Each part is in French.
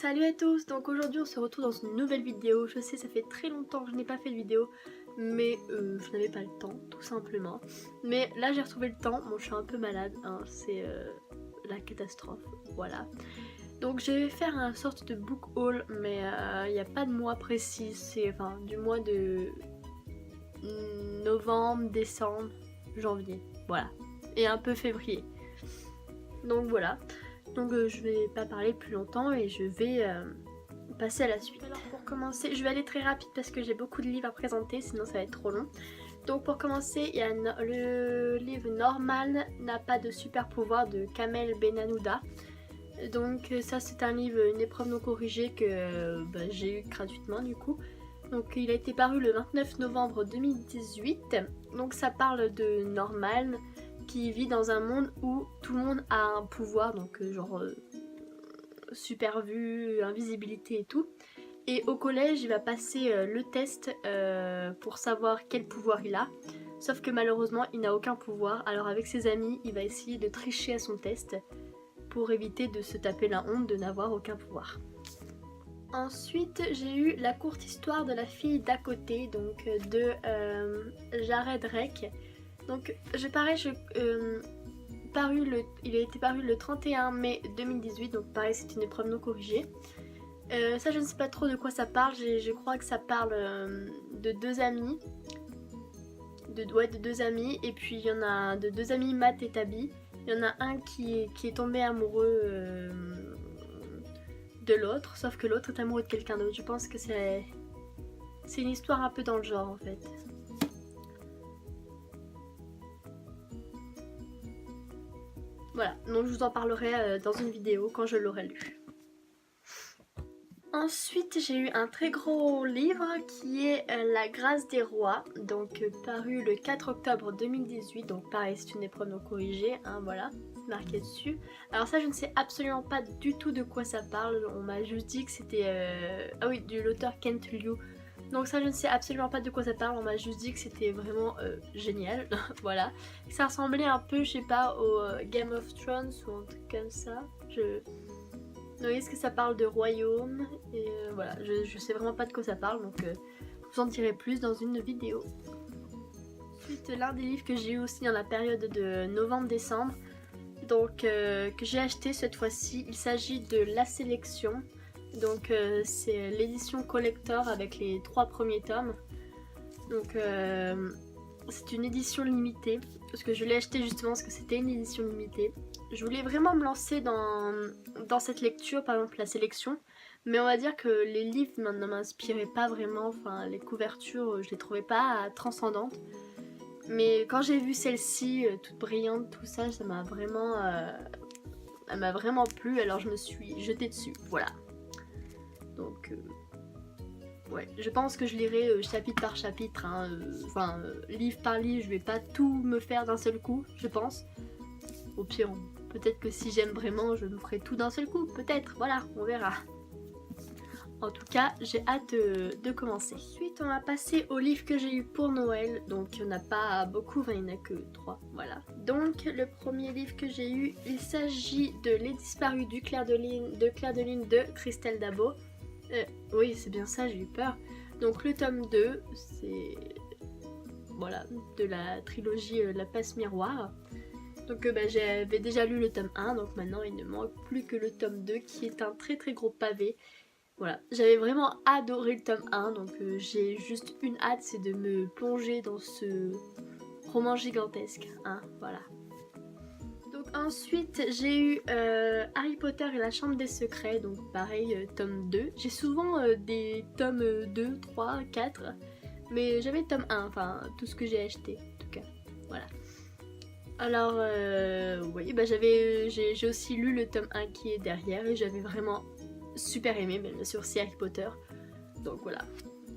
Salut à tous, donc aujourd'hui on se retrouve dans une nouvelle vidéo. Je sais, ça fait très longtemps que je n'ai pas fait de vidéo, mais je n'avais pas le temps, tout simplement. Mais là j'ai retrouvé le temps, bon je suis un peu malade, hein, c'est la catastrophe, voilà. Donc je vais faire une sorte de book haul, mais il n'y a pas de mois précis, c'est enfin du mois de novembre, décembre, janvier, voilà. Et un peu février. Donc voilà. Donc je vais pas parler plus longtemps et je vais passer à la suite. Alors pour commencer, je vais aller très rapide parce que j'ai beaucoup de livres à présenter, sinon ça va être trop long. Donc pour commencer, il y a le livre Normal n'a pas de super pouvoir de Kamel Benanouda. Donc ça c'est un livre, une épreuve non corrigée que j'ai eu gratuitement du coup. Donc il a été paru le 29 novembre 2018. Donc ça parle de Normal qui vit dans un monde où tout le monde a un pouvoir, donc genre super vue, invisibilité et tout. Et au collège, il va passer le test pour savoir quel pouvoir il a. Sauf que malheureusement, il n'a aucun pouvoir. Alors avec ses amis, il va essayer de tricher à son test pour éviter de se taper la honte de n'avoir aucun pouvoir. Ensuite, j'ai eu La courte histoire de la fille d'à côté, donc de Jared Rek. Donc il a été paru le 31 mai 2018, donc pareil c'est une épreuve non corrigée. Ça je ne sais pas trop de quoi ça parle, je crois que ça parle de deux amis. De deux amis, et puis il y en a de deux amis, Matt et Tabby. Il y en a un qui est tombé amoureux de l'autre, sauf que l'autre est amoureux de quelqu'un d'autre. Je pense que c'est une histoire un peu dans le genre en fait. Voilà, donc je vous en parlerai dans une vidéo quand je l'aurai lu. Ensuite, j'ai eu un très gros livre qui est La grâce des rois, donc paru le 4 octobre 2018, donc pareil c'est une épreuve non corrigée, hein, voilà, c'est marqué dessus. Alors ça je ne sais absolument pas du tout de quoi ça parle, on m'a juste dit que c'était... Ah oui, de l'auteur Kent Liu. Donc ça je ne sais absolument pas de quoi ça parle, on m'a juste dit que c'était vraiment génial, voilà. Ça ressemblait un peu, je sais pas, au Game of Thrones ou un truc comme ça. Vous voyez ce que ça parle de royaume, et voilà, je sais vraiment pas de quoi ça parle, donc je vous en dirai plus dans une vidéo. Ensuite, l'un des livres que j'ai eu aussi dans la période de novembre-décembre, donc que j'ai acheté cette fois-ci, il s'agit de La Sélection. Donc c'est l'édition collector avec les 3 premiers tomes. Donc c'est une édition limitée, parce que je l'ai acheté justement parce que c'était une édition limitée. Je voulais vraiment me lancer dans cette lecture, par exemple La Sélection, mais on va dire que les livres ne m'inspiraient pas vraiment, enfin les couvertures je les trouvais pas transcendantes. Mais quand j'ai vu celle-ci, toute brillante, tout ça, ça m'a vraiment, elle m'a vraiment plu, alors je me suis jetée dessus, voilà. Donc ouais, je pense que je lirai chapitre par chapitre, hein, livre par livre, je vais pas tout me faire d'un seul coup, je pense. Au pire, peut-être que si j'aime vraiment, je me ferai tout d'un seul coup, peut-être, voilà, on verra. En tout cas, j'ai hâte de commencer. Ensuite, on va passer au livre que j'ai eu pour Noël. Donc, il n'y en a pas beaucoup, il n'y en a que 3, voilà. Donc, le premier livre que j'ai eu, il s'agit de Les Disparus du Clair de Lune de Christelle Dabo. Oui, c'est bien ça, j'ai eu peur. Donc, le tome 2, c'est... Voilà, de la trilogie La Passe Miroir. Donc j'avais déjà lu le tome 1, donc maintenant il ne manque plus que le tome 2 qui est un très très gros pavé. Voilà, j'avais vraiment adoré le tome 1, donc j'ai juste une hâte, c'est de me plonger dans ce roman gigantesque, hein, voilà. Donc ensuite j'ai eu Harry Potter et la Chambre des Secrets, donc pareil, tome 2. J'ai souvent des tomes 2, 3, 4, mais j'avais le tome 1, enfin tout ce que j'ai acheté en tout cas, voilà. Alors, oui, j'ai aussi lu le tome 1 qui est derrière et j'avais vraiment super aimé, bien sûr c'est Harry Potter, donc voilà.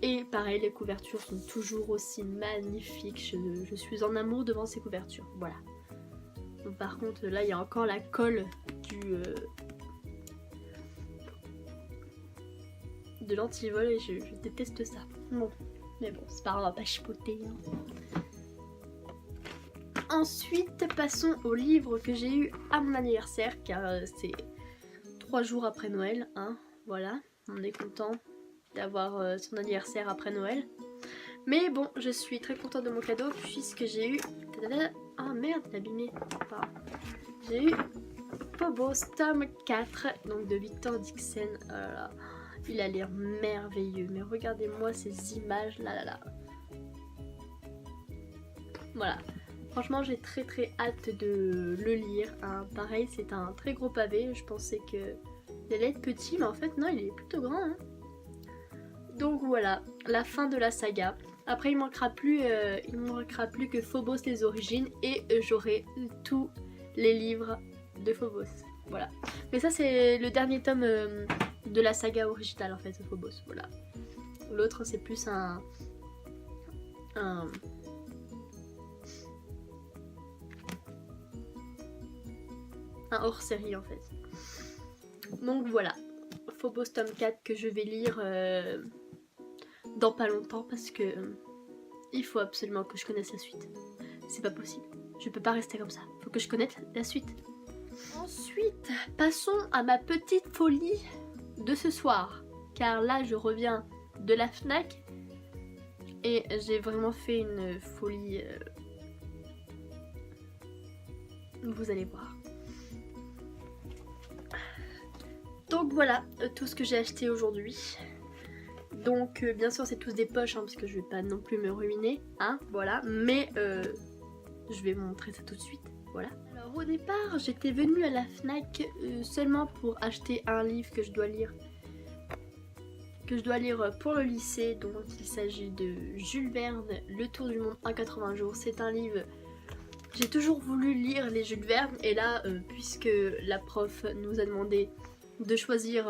Et pareil, les couvertures sont toujours aussi magnifiques, je suis en amour devant ces couvertures, voilà. Donc par contre, là il y a encore la colle de l'antivol et je déteste ça. Bon, mais bon, c'est pas grave, on va pas chipoter, hein. Ensuite, passons au livre que j'ai eu à mon anniversaire, car c'est 3 jours après Noël, hein, voilà, on est content d'avoir son anniversaire après Noël. Mais bon, je suis très contente de mon cadeau puisque j'ai eu... Ah merde, il est abîmé. Enfin, j'ai eu Phobos tome 4, donc de Victor Dixon. Oh là là. Il a l'air merveilleux, mais regardez-moi ces images là. Voilà, franchement j'ai très hâte de le lire, hein. Pareil, c'est un très gros pavé, je pensais que il allait être petit, mais en fait non, il est plutôt grand, hein. Donc voilà, la fin de la saga. Après il manquera plus que Phobos les origines et j'aurai tous les livres de Phobos. Voilà. Mais ça c'est le dernier tome de la saga originale en fait de Phobos. Voilà. L'autre c'est plus un hors-série en fait. Donc voilà. Phobos tome 4 que je vais lire dans pas longtemps parce que il faut absolument que je connaisse la suite. C'est pas possible. Je peux pas rester comme ça. Faut que je connaisse la suite. Ensuite, passons à ma petite folie de ce soir. Car là, je reviens de la Fnac et j'ai vraiment fait une folie. Vous allez voir. Donc voilà tout ce que j'ai acheté aujourd'hui. Donc bien sûr c'est tous des poches hein, parce que je vais pas non plus me ruiner, hein, voilà. Mais je vais vous montrer ça tout de suite, voilà. Alors au départ j'étais venue à la Fnac seulement pour acheter un livre que je dois lire. Pour le lycée, donc il s'agit de Jules Verne, Le Tour du Monde en 80 jours. C'est un livre... J'ai toujours voulu lire les Jules Verne et là puisque la prof nous a demandé de choisir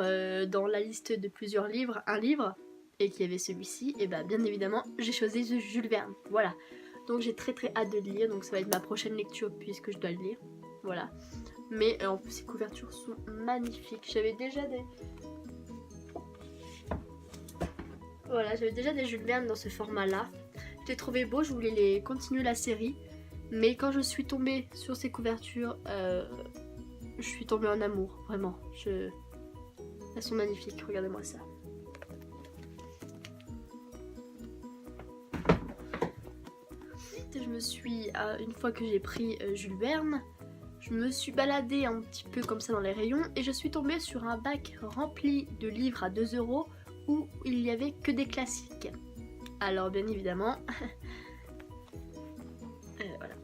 dans la liste de plusieurs livres un livre et qu'il y avait celui-ci, et bah bien évidemment j'ai choisi ce Jules Verne, voilà. Donc j'ai très hâte de le lire, donc ça va être ma prochaine lecture puisque je dois le lire, voilà. Mais en plus ces couvertures sont magnifiques, j'avais déjà des... Voilà, j'avais déjà des Jules Verne dans ce format là. Je les trouvais beaux, je voulais les continuer la série, mais quand je suis tombée sur ces couvertures, je suis tombée en amour, vraiment. Elles sont magnifiques, regardez-moi ça. Ensuite, je me suis, une fois que j'ai pris Jules Verne, je me suis baladée un petit peu comme ça dans les rayons et je suis tombée sur un bac rempli de livres à 2 € où il n'y avait que des classiques. Alors bien évidemment, voilà.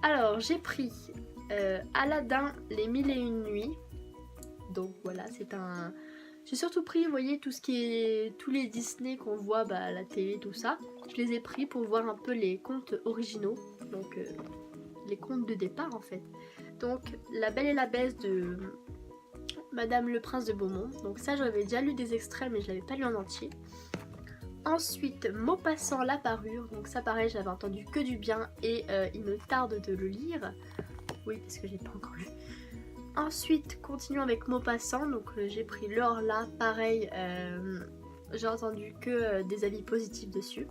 Alors j'ai pris Aladdin, les 1001 nuits. Donc voilà, c'est un... J'ai surtout pris, vous voyez, tout ce qui est... tous les Disney qu'on voit à la télé, tout ça. Je les ai pris pour voir un peu les contes originaux. Donc les contes de départ en fait. Donc La Belle et la Bête de Madame le Prince de Beaumont. Donc ça j'avais déjà lu des extraits mais je l'avais pas lu en entier. Ensuite Maupassant la parure. Donc ça pareil j'avais entendu que du bien et il me tarde de le lire. Oui parce que j'ai pas encore lu. Ensuite, continuons avec Maupassant, donc j'ai pris l'Orla, pareil, j'ai entendu que des avis positifs dessus.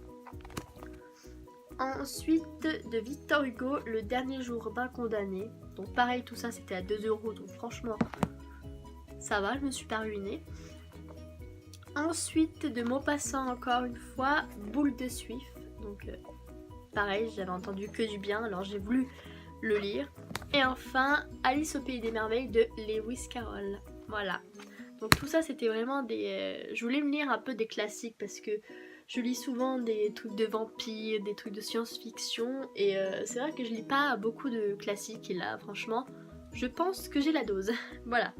Ensuite, de Victor Hugo, Le dernier jour d'un condamné, donc pareil, tout ça c'était à 2 €, donc franchement, ça va, je me suis pas ruinée. Ensuite, de Maupassant encore une fois, Boule de Suif, donc pareil, j'avais entendu que du bien, alors j'ai voulu le lire. Et enfin Alice au pays des merveilles de Lewis Carroll. Voilà. Donc tout ça c'était vraiment des... je voulais me lire un peu des classiques parce que je lis souvent des trucs de vampires, des trucs de science-fiction et c'est vrai que je lis pas beaucoup de classiques et là franchement je pense que j'ai la dose. Voilà.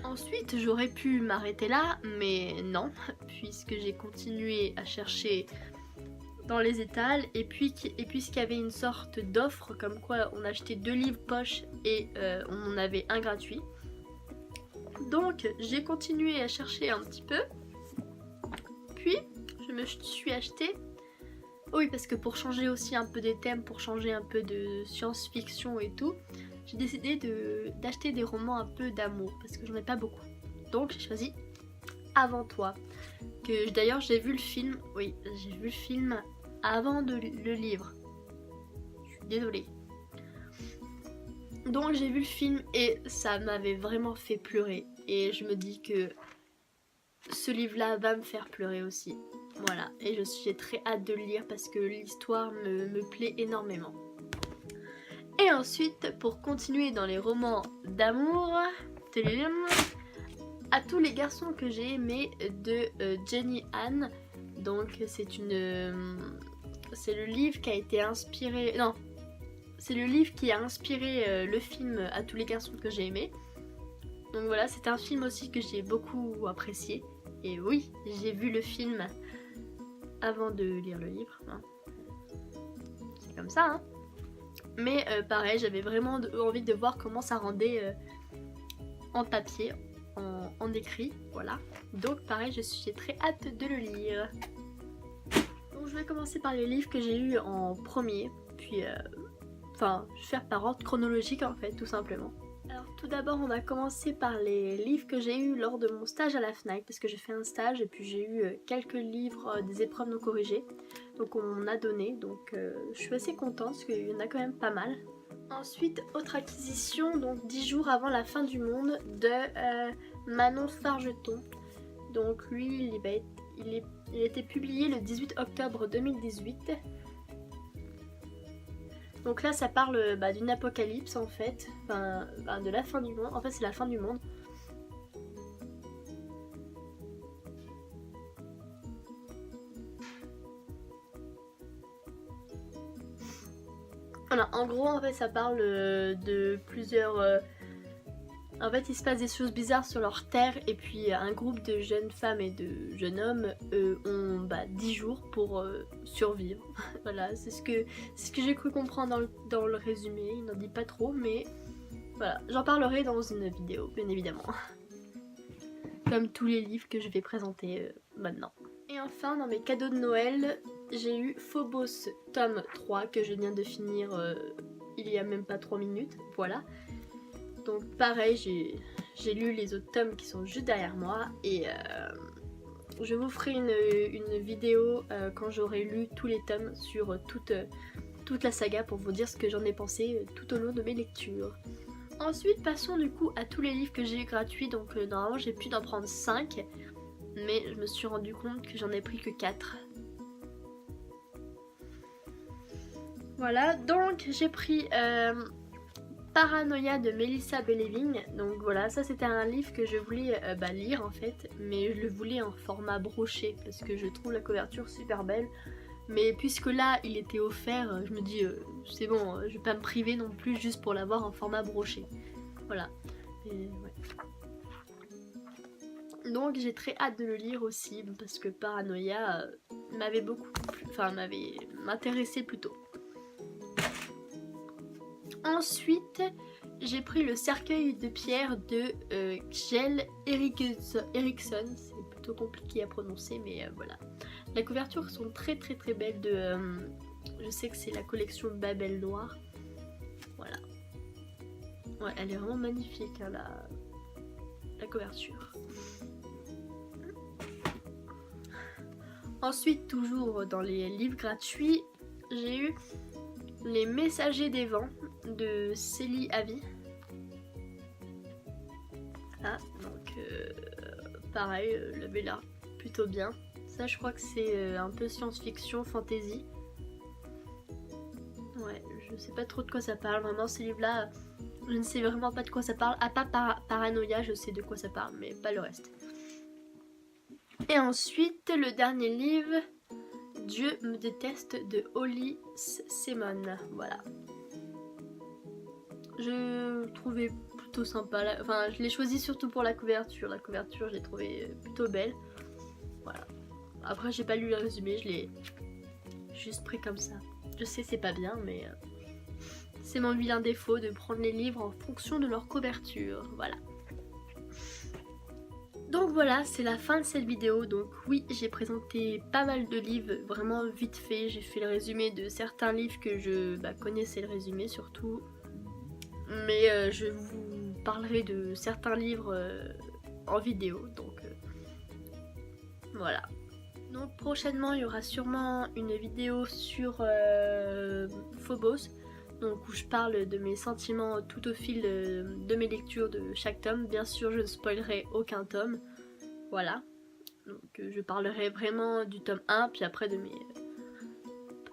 Ensuite j'aurais pu m'arrêter là mais non puisque j'ai continué à chercher dans les étals et puisqu'il y avait une sorte d'offre comme quoi on achetait 2 livres poche et on en avait un gratuit. Donc j'ai continué à chercher un petit peu puis je me suis acheté, oui parce que pour changer aussi un peu des thèmes, pour changer un peu de science-fiction et tout, j'ai décidé d'acheter des romans un peu d'amour parce que j'en ai pas beaucoup. Donc j'ai choisi Avant toi, que d'ailleurs j'ai vu le film, oui j'ai vu le film avant le livre. Je suis désolée. Donc j'ai vu le film et ça m'avait vraiment fait pleurer. et je me dis que ce livre-là va me faire pleurer aussi. Voilà, et j'ai très hâte de le lire parce que l'histoire me plaît énormément. Et ensuite, pour continuer dans les romans d'amour, À tous les garçons que j'ai aimés de Jenny Han. Donc c'est le livre qui a été inspiré... Non, c'est le livre qui a inspiré le film À tous les garçons que j'ai aimés. Donc voilà, c'est un film aussi que j'ai beaucoup apprécié. Et oui, j'ai vu le film avant de lire le livre. Hein. C'est comme ça, hein. Mais pareil, j'avais vraiment envie de voir comment ça rendait en papier, en écrit, voilà. Donc pareil, j'ai très hâte de le lire. Donc je vais commencer par les livres que j'ai eu en premier, puis je vais faire par ordre chronologique en fait, tout simplement. Alors tout d'abord, on va commencer par les livres que j'ai eu lors de mon stage à la FNAC, parce que j'ai fait un stage et puis j'ai eu quelques livres des épreuves non corrigées. Donc on m'en a donné, donc je suis assez contente parce qu'il y en a quand même pas mal. Ensuite, autre acquisition, donc 10 jours avant la fin du monde de Manon Fargeton. Donc lui, il a été publié le 18 octobre 2018. Donc là, ça parle d'une apocalypse en fait, de la fin du monde. En fait, c'est la fin du monde. Voilà, en gros, en fait, ça parle de plusieurs... En fait, il se passe des choses bizarres sur leur terre et puis un groupe de jeunes femmes et de jeunes hommes ont 10 jours pour survivre. Voilà, c'est ce que j'ai cru comprendre dans le résumé. Il n'en dit pas trop, mais voilà, j'en parlerai dans une vidéo, bien évidemment. Comme tous les livres que je vais présenter maintenant. Et enfin, dans mes cadeaux de Noël, j'ai eu Phobos tome 3 que je viens de finir il y a même pas 3 minutes, voilà. Donc pareil, j'ai lu les autres tomes qui sont juste derrière moi et je vous ferai une vidéo quand j'aurai lu tous les tomes sur toute la saga pour vous dire ce que j'en ai pensé tout au long de mes lectures. Ensuite, passons du coup à tous les livres que j'ai eu gratuits. Donc normalement j'ai pu d'en prendre 5, mais je me suis rendu compte que j'en ai pris que 4. Voilà, donc j'ai pris Paranoia de Melissa Belleving. Donc voilà, ça c'était un livre que je voulais lire en fait, mais je le voulais en format broché parce que je trouve la couverture super belle. Mais puisque là il était offert, je me dis c'est bon, je vais pas me priver non plus juste pour l'avoir en format broché. Voilà. Et, ouais. Donc j'ai très hâte de le lire aussi parce que Paranoia m'avait beaucoup plu, m'intéressait plutôt. Ensuite, j'ai pris le cercueil de pierre de Kjell Eriksson. C'est plutôt compliqué à prononcer, mais voilà. Les couvertures sont très belles je sais que c'est la collection Babel Noire. Voilà. Ouais, elle est vraiment magnifique, hein, la couverture. Ensuite, toujours dans les livres gratuits, j'ai eu Les Messagers des Vents de Célie Avi. Ah, donc pareil, la l'air plutôt bien. Ça, je crois que c'est un peu science-fiction, fantasy. Ouais, je sais pas trop de quoi ça parle. Vraiment, ces livres-là, je ne sais vraiment pas de quoi ça parle. À part Paranoia, je sais de quoi ça parle, mais pas le reste. Et ensuite, le dernier livre, Dieu me déteste de Holly Simon. Voilà. Je trouvais plutôt sympa. Enfin, je l'ai choisi surtout pour la couverture. La couverture, je l'ai trouvée plutôt belle. Voilà. Après, j'ai pas lu le résumé, je l'ai juste pris comme ça. Je sais, c'est pas bien, mais c'est mon vilain défaut de prendre les livres en fonction de leur couverture. Voilà. Donc voilà, c'est la fin de cette vidéo. Donc oui, j'ai présenté pas mal de livres, vraiment vite fait. J'ai fait le résumé de certains livres que je connaissais le résumé surtout. Mais je vous parlerai de certains livres en vidéo. Donc voilà. Donc prochainement, il y aura sûrement une vidéo sur Phobos. donc où je parle de mes sentiments tout au fil de mes lectures de chaque tome. Bien sûr, je ne spoilerai aucun tome, voilà. Donc je parlerai vraiment du tome 1, puis après de mes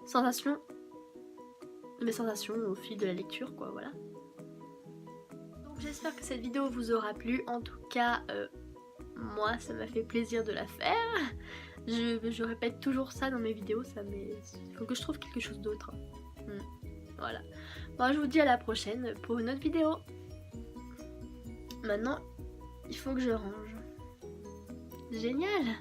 sensations au fil de la lecture, quoi, voilà. Donc j'espère que cette vidéo vous aura plu. En tout cas, moi, ça m'a fait plaisir de la faire. Je répète toujours ça dans mes vidéos, il faut que je trouve quelque chose d'autre. Voilà. Bon, je vous dis à la prochaine pour une autre vidéo. Maintenant, il faut que je range. Génial!